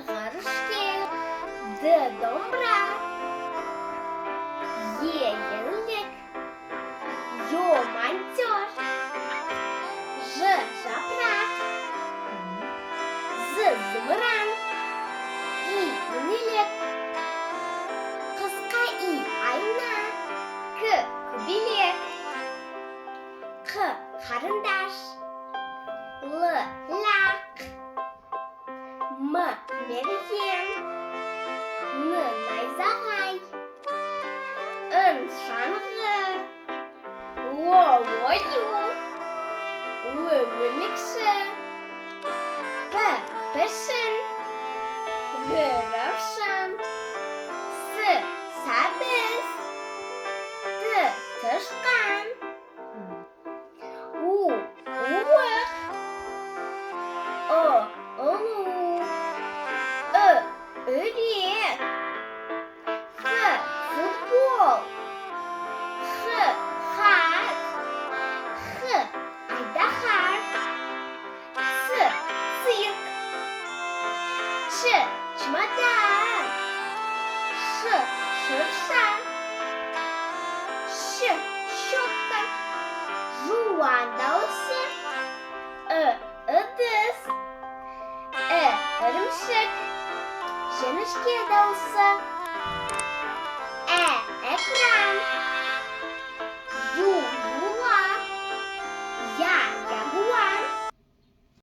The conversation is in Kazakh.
ғарышкер, д домбыра, е еңлік, ё монтер, ж жапырақ, з зымыран, и инелік, қысқа и айна, к көбелек, қ қарындаш, л лақ, м мерген, н найзағай, ын шаңғы, о ою, өй өмекші, п пішін, р равшан, с сәбіз, т тышқан, у уық, ұлу, үрек, х футбол, х хат, х айдаһар, ц цирк, ч чемодан, ш шырша, щ щетка, жуан дауысы, ыдыс, ірімшік, жіңішке дауысы, экран.